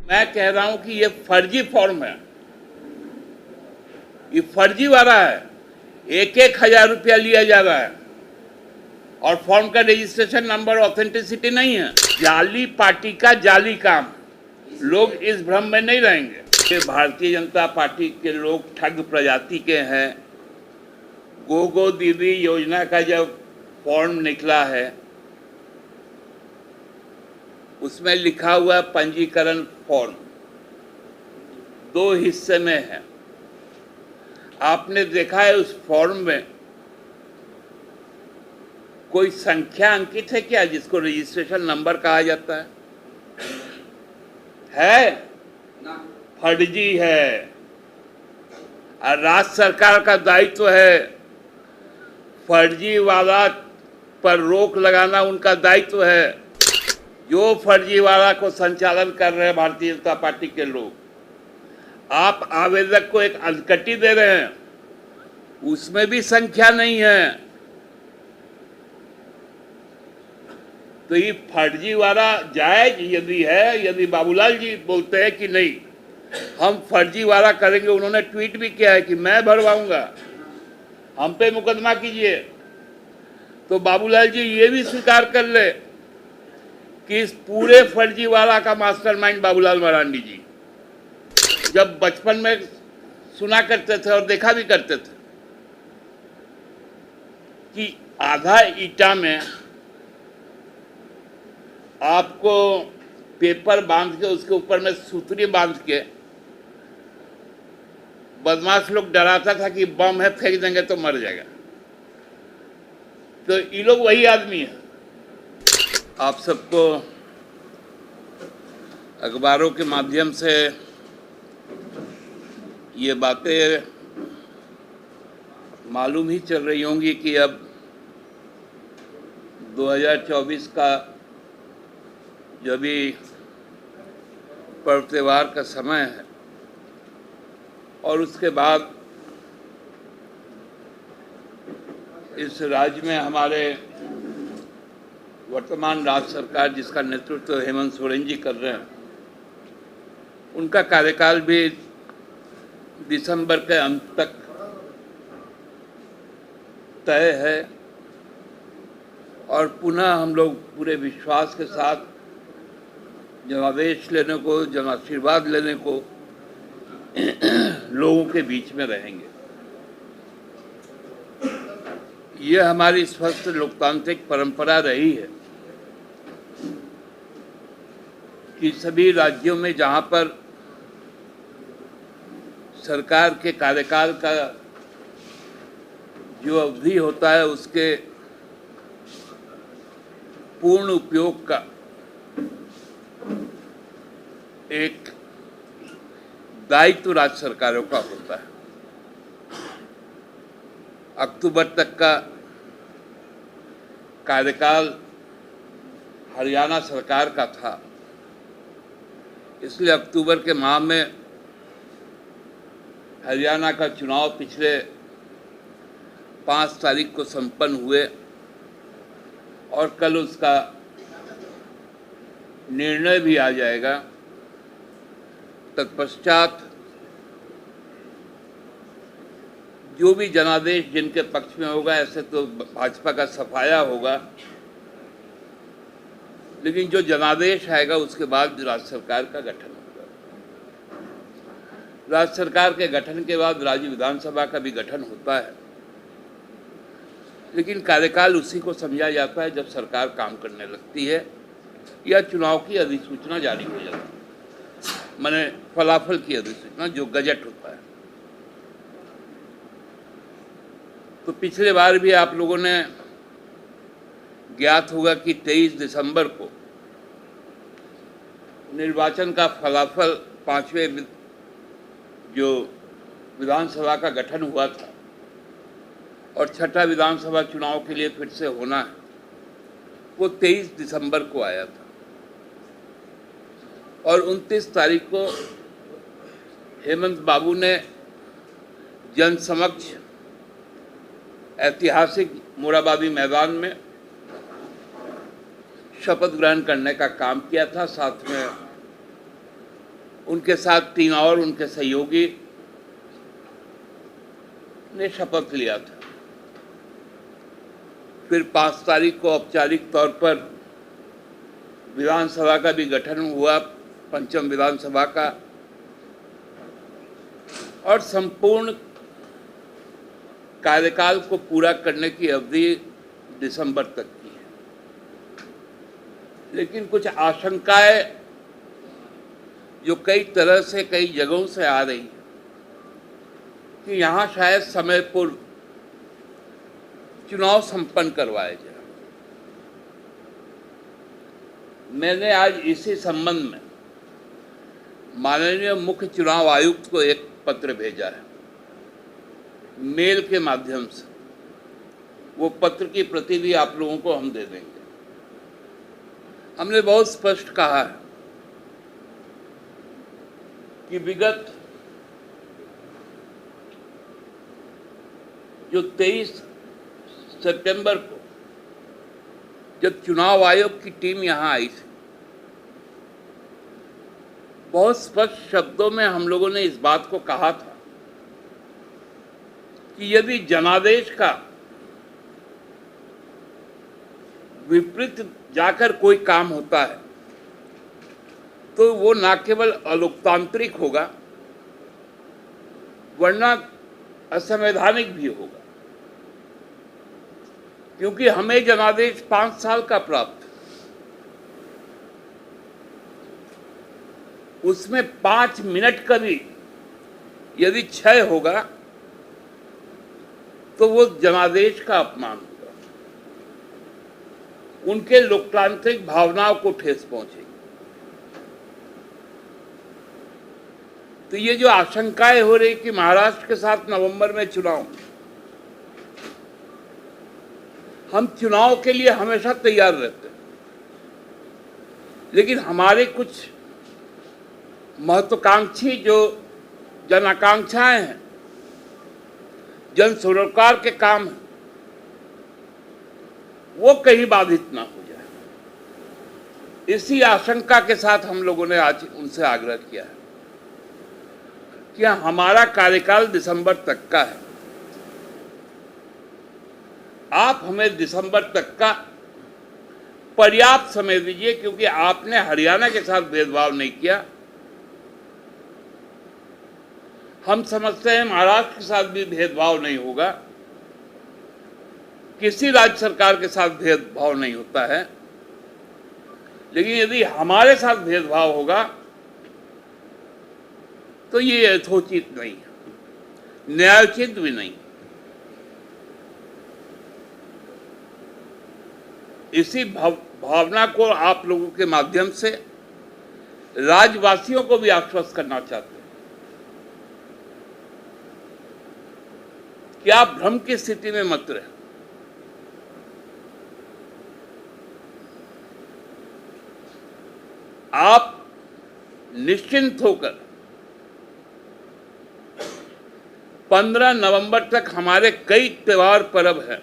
मैं कह रहा हूं कि ये फर्जी फॉर्म है, ये फर्जी वाला है। 1,000 रुपया लिया जा रहा है और फॉर्म का रजिस्ट्रेशन नंबर ऑथेंटिसिटी नहीं है। जाली पार्टी का जाली काम, लोग इस भ्रम में नहीं रहेंगे कि भारतीय जनता पार्टी के लोग ठग प्रजाति के हैं। गो दीदी योजना का जब फॉर्म निकला है उसमें लिखा हुआ पंजीकरण फॉर्म 2 हिस्से में है। आपने देखा है उस फॉर्म में कोई संख्या अंकित है क्या, जिसको रजिस्ट्रेशन नंबर कहा जाता है? फर्जी है। और राज्य सरकार का दायित्व है फर्जी वाला पर रोक लगाना, उनका दायित्व है। जो फर्जी वाला को संचालन कर रहे हैं भारतीय जनता पार्टी के लोग, आप आवेदक को एक अनकटी दे रहे हैं, उसमें भी संख्या नहीं है, तो ये फर्जी वाला जायज यदि है, यदि बाबूलाल जी बोलते हैं कि नहीं हम फर्जी वाला करेंगे, उन्होंने ट्वीट भी किया है कि मैं भरवाऊंगा, हम पे मुकदमा कीजिए, तो बाबूलाल जी ये भी स्वीकार कर ले कि इस पूरे फर्जी वाला का मास्टरमाइंड बाबूलाल मरांडी जी। जब बचपन में सुना करते थे और देखा भी करते थे कि आधा ईटा में आपको पेपर बांध के उसके ऊपर में सूतरी बांध के बदमाश लोग डराता था कि बम है, फेंक देंगे तो मर जाएगा। तो ये लोग वही आदमी है। आप सबको अखबारों के माध्यम से ये बातें मालूम ही चल रही होंगी कि अब 2024 का जो भी पर्व त्योहार का समय है और उसके बाद इस राज्य में हमारे वर्तमान राज्य सरकार जिसका नेतृत्व हेमंत सोरेन जी कर रहे हैं, उनका कार्यकाल भी दिसंबर के अंत तक तय है और पुनः हम लोग पूरे विश्वास के साथ जनादेश लेने को, जन आशीर्वाद लेने को लोगों के बीच में रहेंगे। यह हमारी स्वस्थ लोकतांत्रिक परंपरा रही है कि सभी राज्यों में जहां पर सरकार के कार्यकाल का जो अवधि होता है उसके पूर्ण उपयोग का एक दायित्व राज्य सरकारों का होता है। अक्टूबर तक का कार्यकाल हरियाणा सरकार का था, इसलिए अक्टूबर के माह में हरियाणा का चुनाव पिछले 5 तारीख को संपन्न हुए और कल उसका निर्णय भी आ जाएगा। तत्पश्चात जो भी जनादेश जिनके पक्ष में होगा, ऐसे तो भाजपा का सफाया होगा, लेकिन जो जनादेश आएगा उसके बाद राज्य सरकार का गठन होगा। राज्य सरकार के गठन के बाद राज्य विधानसभा का भी गठन होता है, लेकिन कार्यकाल उसी को समझा जाता है जब सरकार काम करने लगती है या चुनाव की अधिसूचना जारी हो जाती है, माने फलाफल की अधिसूचना जो गजट होता है। तो पिछले बार भी आप लोगों ने ज्ञात होगा कि 23 दिसंबर को निर्वाचन का फलाफल 5वें जो विधानसभा का गठन हुआ था और 6ठा विधानसभा चुनाव के लिए फिर से होना है, वो 23 दिसंबर को आया था और 29 तारीख को हेमंत बाबू ने जन समक्ष ऐतिहासिक मोराबादी मैदान में शपथ ग्रहण करने का काम किया था। साथ में उनके साथ 3 और उनके सहयोगी ने शपथ लिया था। फिर 5 तारीख को औपचारिक तौर पर विधानसभा का भी गठन हुआ, पंचम विधानसभा का, और संपूर्ण कार्यकाल को पूरा करने की अवधि दिसंबर तक की है। लेकिन कुछ आशंकाएं जो कई तरह से कई जगहों से आ रही है कि यहाँ शायद समय पूर्व चुनाव संपन्न करवाए जाए। मैंने आज इसी संबंध में माननीय मुख्य चुनाव आयुक्त को एक पत्र भेजा है, मेल के माध्यम से। वो पत्र की प्रति भी आप लोगों को हम दे देंगे। हमने बहुत स्पष्ट कहा है कि विगत जो 23 सितंबर को जब चुनाव आयोग की टीम यहाँ आई थी, बहुत स्पष्ट शब्दों में हम लोगों ने इस बात को कहा था कि यदि जनादेश का विपरीत जाकर कोई काम होता है तो वो न केवल अलोकतांत्रिक होगा वरना असंवैधानिक भी होगा, क्योंकि हमें जनादेश 5 साल का प्राप्त है। उसमें 5 मिनट का भी यदि क्षय होगा तो वो जनादेश का अपमान होगा, उनके लोकतांत्रिक भावनाओं को ठेस पहुंचेगी। तो ये जो आशंकाएं हो रही कि महाराष्ट्र के साथ नवंबर में चुनाव, हम चुनाव के लिए हमेशा तैयार रहते हैं, लेकिन हमारे कुछ महत्वाकांक्षी जो जन आकांक्षाएं हैं, जन सरोकार के काम हैं, वो कहीं बाधित ना हो जाए। इसी आशंका के साथ हम लोगों ने आज उनसे आग्रह किया है कि हमारा कार्यकाल दिसंबर तक का है, आप हमें दिसंबर तक का पर्याप्त समय दीजिए, क्योंकि आपने हरियाणा के साथ भेदभाव नहीं किया। हम समझते हैं महाराष्ट्र के साथ भी भेदभाव नहीं होगा, किसी राज्य सरकार के साथ भेदभाव नहीं होता है, लेकिन यदि हमारे साथ भेदभाव होगा तो ये यथोचित नहीं, न्यायोचित भी नहीं। इसी भावना को आप लोगों के माध्यम से राज्यवासियों को भी आश्वस्त करना चाहते हैं कि आप भ्रम की स्थिति में मत रहे। आप निश्चिंत होकर 15 नवंबर तक हमारे कई त्योहार पर्व हैं,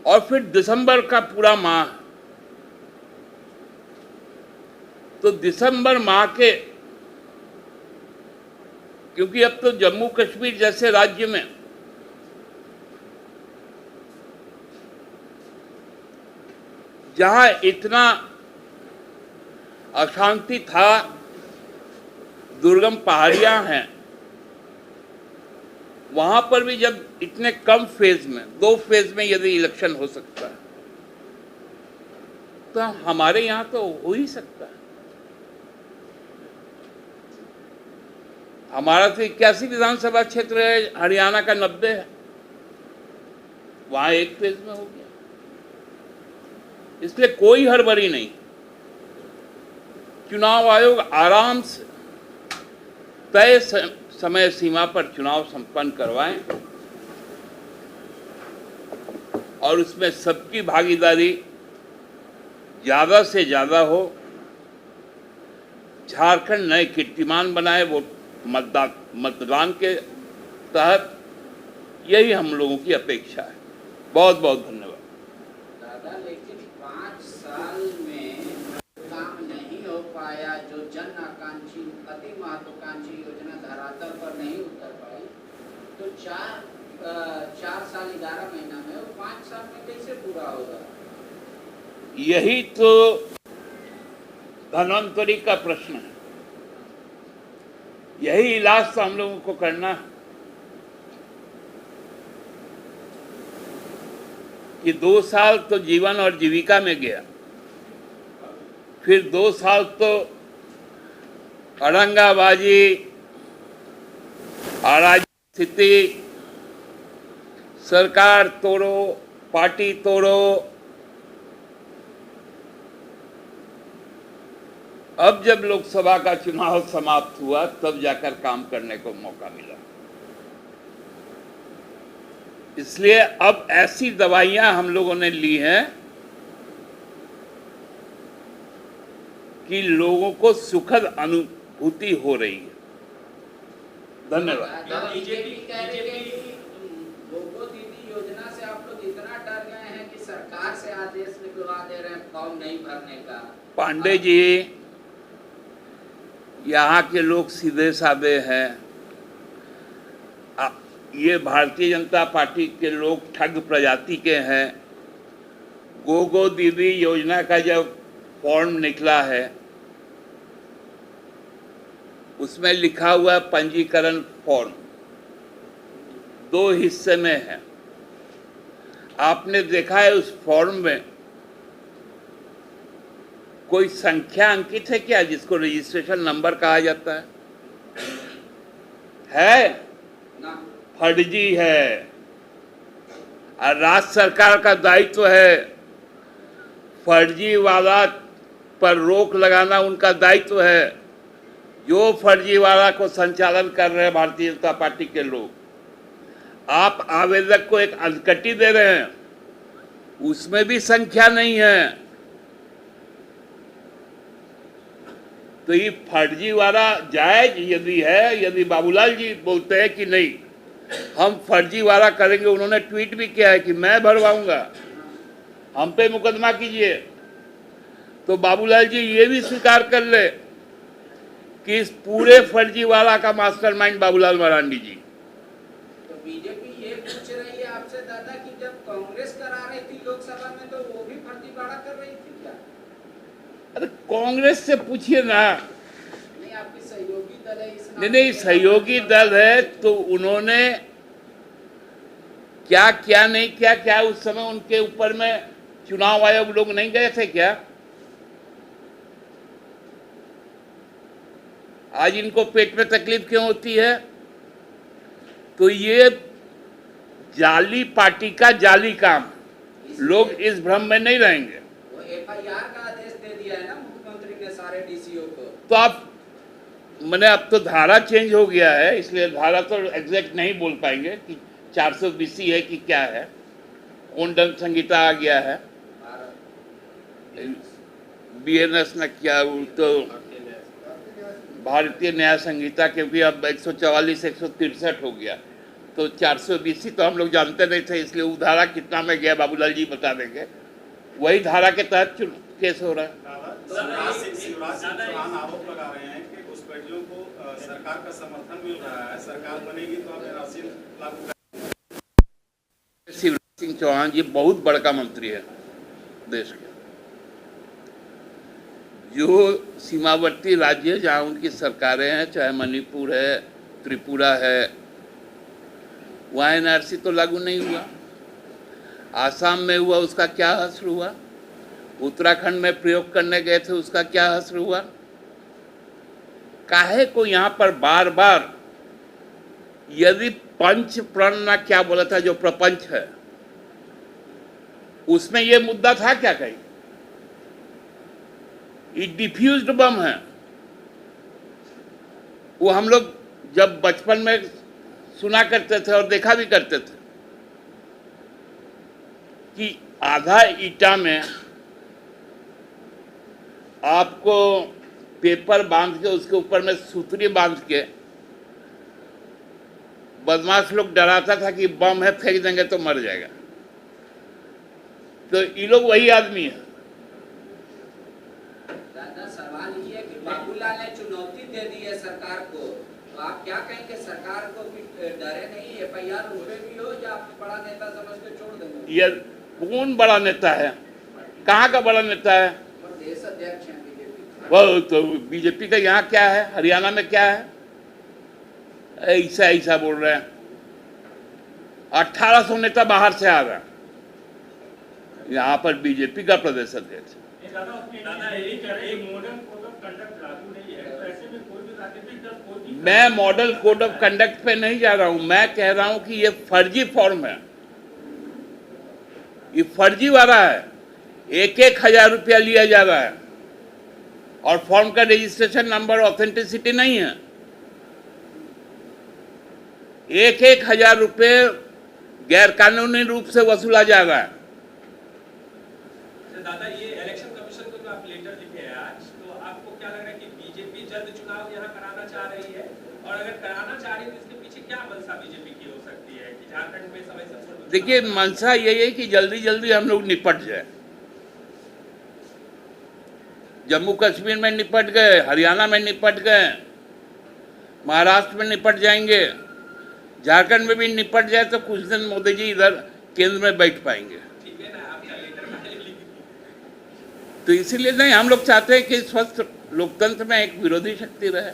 और फिर दिसंबर का पूरा माह। तो दिसंबर माह के, क्योंकि अब तो जम्मू कश्मीर जैसे राज्य में जहां इतना अशांति था, दुर्गम पहाड़ियां हैं, वहां पर भी जब इतने कम फेज में, 2 फेज में यदि इलेक्शन हो सकता है तो हमारे यहां तो हो ही सकता है। हमारा तो 81 विधानसभा क्षेत्र है, हरियाणा का 90 है, वहां 1 फेज में हो गया। इसलिए कोई हड़बड़ी नहीं, चुनाव आयोग आराम से तय समय सीमा पर चुनाव संपन्न करवाएं और उसमें सबकी भागीदारी ज्यादा से ज्यादा हो। झारखंड नए कीर्तिमान बनाए वो मतदान के तहत, यही हम लोगों की अपेक्षा है। बहुत बहुत धन्यवाद। दादा, लेकिन 5 साल में चार साल 11 महीना में और 5 साल में कैसे पूरा होगा? यही तो धन्वंतरी का प्रश्न है। यही इलाज तो हम लोगों को करना है कि 2 साल तो जीवन और जीविका में गया, फिर 2 साल तो अड़ंगाबाजी, अराजक स्थिति, सरकार तोड़ो, पार्टी तोड़ो। अब जब लोकसभा का चुनाव समाप्त हुआ तब जाकर काम करने को मौका मिला। इसलिए अब ऐसी दवाइयां हम लोगों ने ली हैं कि लोगों को सुखद अनुभूति हो रही है। धन्यवाद। बीजेपी कह रही है कि गोगो दीदी योजना से आप लोग इतना डर गए हैं कि सरकार से आदेश निकलवा दे रहे हैं फॉर्म नहीं भरने का। पांडे जी, यहाँ के लोग सीधे साधे हैं। ये भारतीय जनता पार्टी के लोग ठग प्रजाति के हैं। गोगो दीदी योजना का जब फॉर्म निकला है उसमें लिखा हुआ पंजीकरण फॉर्म 2 हिस्से में है। आपने देखा है उस फॉर्म में कोई संख्या अंकित है क्या, जिसको रजिस्ट्रेशन नंबर कहा जाता है? ना, फर्जी है। और राज्य सरकार का दायित्व है फर्जीवाड़ा पर रोक लगाना, उनका दायित्व है। जो फर्जीवाड़ा को संचालन कर रहे हैं भारतीय जनता पार्टी के लोग, आप आवेदक को एक अंकटी दे रहे हैं, उसमें भी संख्या नहीं है। तो ये फर्जीवाड़ा जायज यदि है, यदि बाबूलाल जी बोलते हैं कि नहीं हम फर्जीवाड़ा करेंगे, उन्होंने ट्वीट भी किया है कि मैं भरवाऊंगा, हम पे मुकदमा कीजिए, तो बाबूलाल जी ये भी स्वीकार कर ले कि इस पूरे फर्जीवाड़ा का मास्टरमाइंड बाबूलाल मरांडी जी। तो बीजेपी ये पूछ रही है आपसे दादा कि जब कांग्रेस करा रही थी लोकसभा में तो वो भी फर्जीवाड़ा कर रही थी क्या? अरे कांग्रेस से पूछिए ना। नहीं, आपकी सहयोगी दल है इस नहीं, सहयोगी दल है तो उन्होंने क्या क्या नहीं किया, क्या उस समय उनके ऊपर में चुनाव आयोग लोग नहीं गए थे क्या? आज इनको पेट में तकलीफ क्यों होती है? तो ये जाली पार्टी का जाली काम, लोग इस भ्रम में नहीं रहेंगे। वो एफआईआर का आदेश दे दिया है ना मुख्यमंत्री ने सारे डीसीओ को। तो आप मैंने अब तो धारा चेंज हो गया है, इसलिए धारा तो एग्जैक्ट नहीं बोल पाएंगे कि 420 है कि क्या है। कौन दंड संहिता आ गया है, बीएनएस ने किया, तो भारतीय न्याय संहिता, क्योंकि अब 144 163 हो गया, तो 420 तो हम लोग जानते नहीं थे, इसलिए वो धारा कितना में गया बाबूलाल जी बता देंगे। वही धारा के तहत केस हो रहा है। शिवराज सिंह चौहान आरोप लगा रहे हैं कि घुसपैठियों को सरकार का समर्थन मिल रहा है, सरकार बनेगी तो अब NRC लागू करेंगे। शिवराज सिंह चौहान जी बहुत बड़का मंत्री है देश के। जो सीमावर्ती राज्य जहाँ उनकी सरकारें हैं, चाहे मणिपुर है, त्रिपुरा है, वहाँ NRC तो लागू नहीं हुआ। आसाम में हुआ, उसका क्या असर हुआ? उत्तराखंड में प्रयोग करने गए थे, उसका क्या असर हुआ? काहे को यहाँ पर बार बार, यदि पंच प्रण ना क्या बोला था, जो प्रपंच है उसमें ये मुद्दा था क्या? कहीं ये डिफ्यूज्ड बम है। वो हम लोग जब बचपन में सुना करते थे और देखा भी करते थे कि आधा ईटा में आपको पेपर बांध के उसके ऊपर में सूतरी बांध के बदमाश लोग डराता था कि बम है, फेंक देंगे तो मर जाएगा। तो ये लोग वही आदमी है। दादा, सवाल ये है कि बाबूलाल ने चुनौती दे दी है सरकार को, तो आप क्या कहेंगे, सरकार को भी डरे नहीं, FIR उस पे भी हो या आप बड़ा नेता समझ के छोड़ देंगे? ये कौन बड़ा नेता है? कहाँ का बड़ा नेता है? और देश अध्यक्ष हैं बीजेपी। वो तो बीजेपी का यहाँ क्या है, हरियाणा में क्या है? ऐसा ऐसा बोल रहे हैं। 1800 नेता बाहर से आ रहा है, यहाँ पर बीजेपी का प्रदेश अध्यक्ष। मैं मॉडल कोड ऑफ कंडक्ट पे नहीं जा रहा हूं, मैं कह रहा हूं कि ये फर्जी फॉर्म है, ये फर्जी वाला है। 1,000 रुपया लिया जा रहा है और फॉर्म का रजिस्ट्रेशन नंबर ऑथेंटिसिटी नहीं है। 1,000 रुपये गैर कानूनी रूप से वसूला जा रहा है। दादा, ये इलेक्शन कमीशन को जो आप लेटर लिखे हैं आज, तो आपको क्या लग रहा है कि बीजेपी जल्द चुनाव यहाँ कराना चाह रही है? और अगर कराना चाह रही है तो इसके पीछे क्या मंशा बीजेपी की हो सकती है कि झारखंड में समय से? देखिए, मंशा यही है कि जल्दी जल्दी हम लोग निपट जाए। जम्मू कश्मीर में निपट गए, हरियाणा में निपट गए, महाराष्ट्र में निपट जाएंगे, झारखंड में भी निपट जाए तो कुछ दिन मोदी जी इधर केंद्र में बैठ पाएंगे। ठीक है ना, आपका लेटर पहले लिख तो इसीलिए नहीं, हम लोग चाहते हैं कि स्वस्थ लोकतंत्र में एक विरोधी शक्ति रहे।